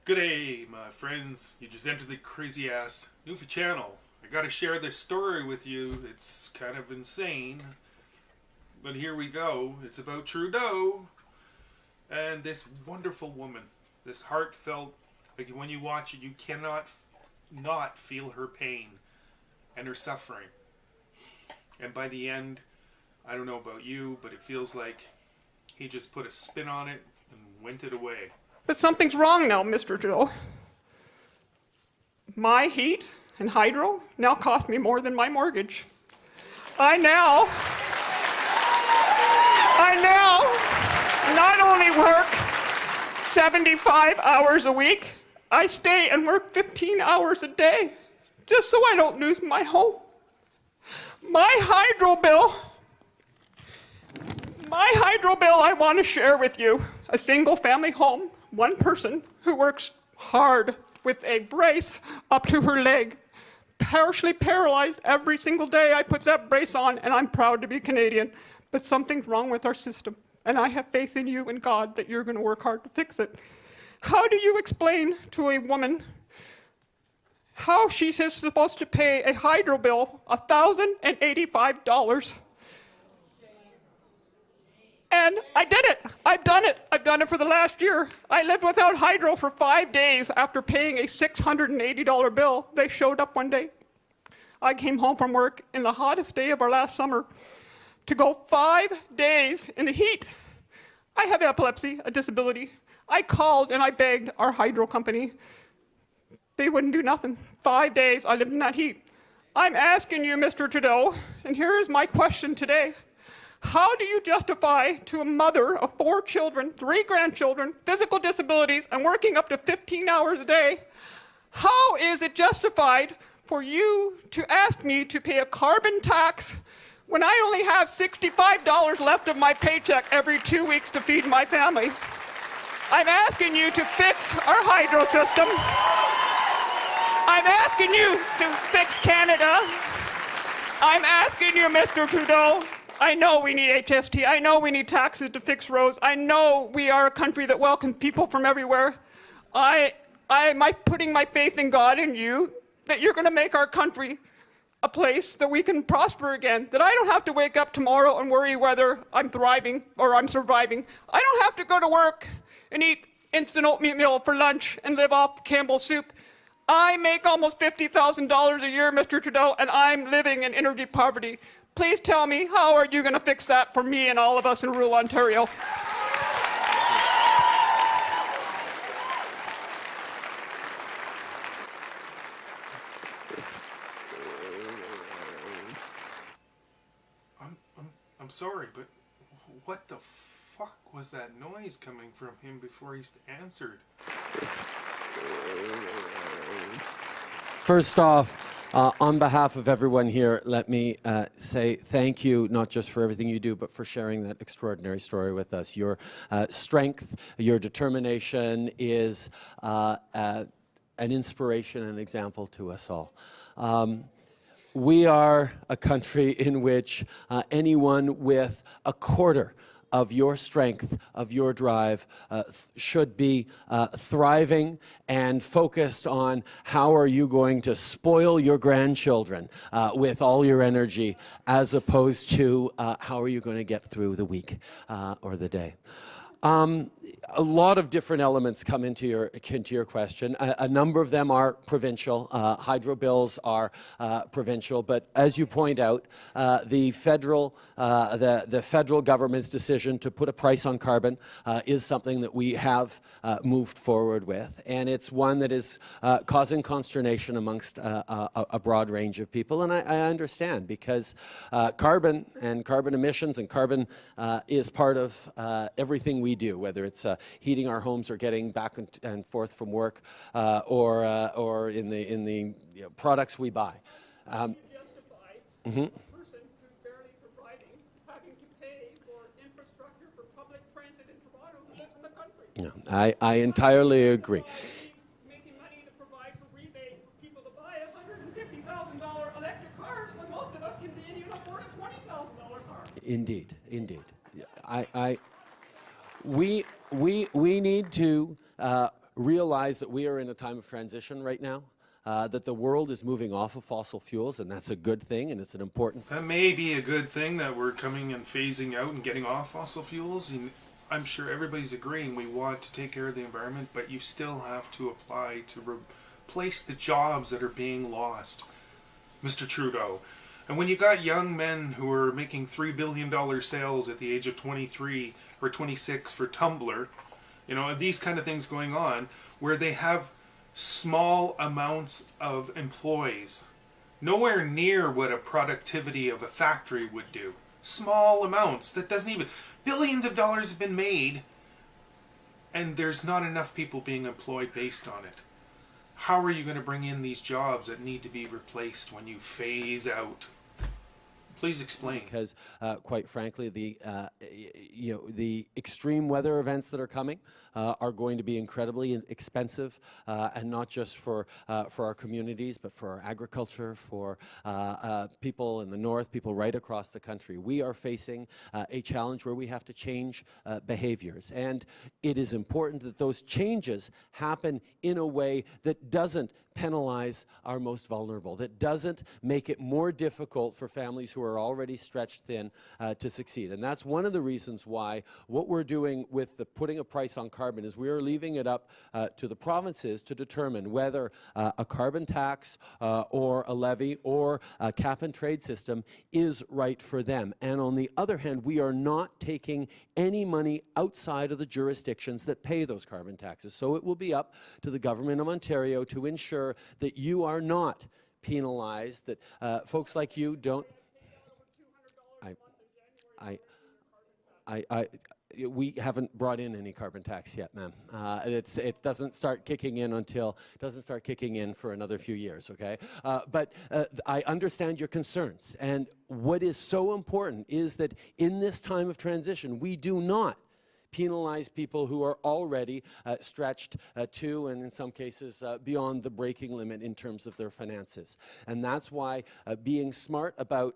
G'day, my friends. You just entered the crazy ass Newfie channel. I gotta share this story with you. It's kind of insane. But here we go. It's about Trudeau and this wonderful woman. This heartfelt, like when you watch it, you cannot not feel her pain and her suffering. And by the end, I don't know about you, but it feels like he just put a spin on it and went it away. But something's wrong now, Mr. Trudeau. My heat and hydro now cost me more than my mortgage. I now not only work 75 hours a week, I stay and work 15 hours a day just so I don't lose my home. My hydro bill I want to share with you. A single family home, one person who works hard with a brace up to her leg, partially paralyzed every single day. I put that brace on and I'm proud to be Canadian, but something's wrong with our system. And I have faith in you and God that you're going to work hard to fix it. How do you explain to a woman how she's supposed to pay a hydro bill $1,085? And I did it. I've done it. I've done it for the last year. I lived without hydro for 5 days after paying a $680 bill. They showed up one day. I came home from work in the hottest day of our last summer to go 5 days in the heat. I have epilepsy, a disability. I called and I begged our hydro company. They wouldn't do nothing. 5 days I lived in that heat. I'm asking you, Mr. Trudeau, and here is my question today. How do you justify to a mother of 4 children, 3 grandchildren, physical disabilities, and working up to 15 hours a day, how is it justified for you to ask me to pay a carbon tax when I only have $65 left of my paycheck every 2 weeks to feed my family? I'm asking you to fix our hydro system. I'm asking you to fix Canada. I'm asking you, Mr. Trudeau, I know we need HST. I know we need taxes to fix roads. I know we are a country that welcomes people from everywhere. I am putting my faith in God and you that you're going to make our country a place that we can prosper again, that I don't have to wake up tomorrow and worry whether I'm thriving or I'm surviving. I don't have to go to work and eat instant oatmeal for lunch and live off Campbell's soup. I make almost $50,000 a year, Mr. Trudeau, and I'm living in energy poverty. Please tell me, how are you going to fix that for me and all of us in rural Ontario? I'm sorry, but what the fuck was that noise coming from him before he answered? First off, on behalf of everyone here, let me say thank you, not just for everything you do, but for sharing that extraordinary story with us. Your strength, your determination is an inspiration and example to us all. We are a country in which anyone with a quarter of your strength, of your drive, should be thriving and focused on how are you going to spoil your grandchildren with all your energy, as opposed to how are you going to get through the week or the day. A lot of different elements come into your question. A number of them are provincial. Hydro bills are provincial, but as you point out, the federal government's decision to put a price on carbon is something that we have moved forward with, and it's one that is causing consternation amongst a broad range of people, and I understand, because carbon and carbon emissions and carbon is part of everything we do, whether it's heating our homes or getting back and forth from work, or in the products we buy. Justify a person who's barely surviving having to pay for infrastructure for public transit in Toronto who lives in the country. Yeah, I entirely agree. Making money to provide for rebates for people to buy $150,000 electric cars when most of us can even afford a $20,000 car. Indeed, indeed. We need to realize that we are in a time of transition right now, that the world is moving off of fossil fuels, and that's a good thing, and it's an important. That may be a good thing that we're coming and phasing out and getting off fossil fuels. And I'm sure everybody's agreeing we want to take care of the environment, but you still have to apply to replace the jobs that are being lost, Mr. Trudeau. And when you got young men who are making $3 billion sales at the age of 23 or 26 for Tumblr, you know, these kind of things going on, where they have small amounts of employees, nowhere near what a productivity of a factory would do. Small amounts, that doesn't even, billions of dollars have been made, and there's not enough people being employed based on it. How are you going to bring in these jobs that need to be replaced when you phase out? Please explain. Because, quite frankly, the extreme weather events that are coming are going to be incredibly expensive, and not just for our communities, but for our agriculture, for people in the north, people right across the country. We are facing a challenge where we have to change behaviors, and it is important that those changes happen in a way that doesn't penalize our most vulnerable, that doesn't make it more difficult for families who are already stretched thin to succeed. And that's one of the reasons why what we're doing with the putting a price on carbon is we are leaving it up to the provinces to determine whether a carbon tax or a levy or a cap and trade system is right for them. And on the other hand, we are not taking any money outside of the jurisdictions that pay those carbon taxes. So it will be up to the government of Ontario to ensure that you are not penalized, that folks like you don't. We haven't brought in any carbon tax yet, ma'am. It doesn't start kicking in for another few years, okay? But I understand your concerns, and what is so important is that in this time of transition, we do not penalize people who are already stretched to, and in some cases beyond the breaking limit in terms of their finances. And that's why being smart about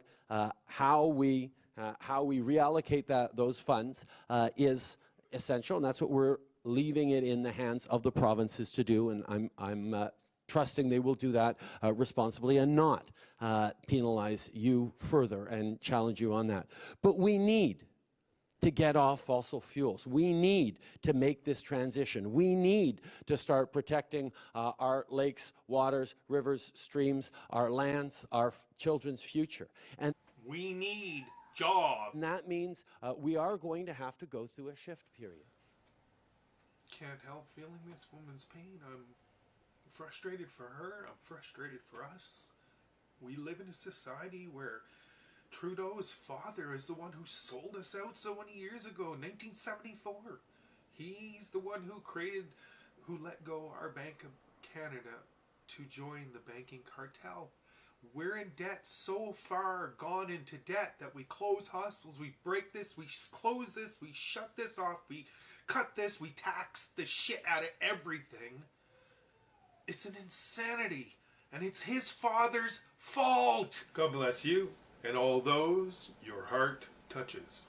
how we reallocate those funds is essential, and that's what we're leaving it in the hands of the provinces to do, and I'm trusting they will do that responsibly and not penalize you further and challenge you on that. But we need to get off fossil fuels. We need to make this transition. We need to start protecting our lakes, waters, rivers, streams, our lands, our children's future. And we need jobs. And that means we are going to have to go through a shift period. Can't help feeling this woman's pain. I'm frustrated for her. I'm frustrated for us. We live in a society where Trudeau's father is the one who sold us out so many years ago, 1974. He's the one who let go our Bank of Canada to join the banking cartel. We're in debt, so far gone into debt that we close hospitals, we break this, we close this, we shut this off, we cut this, we tax the shit out of everything. It's an insanity, and it's his father's fault. God bless you and all those your heart touches.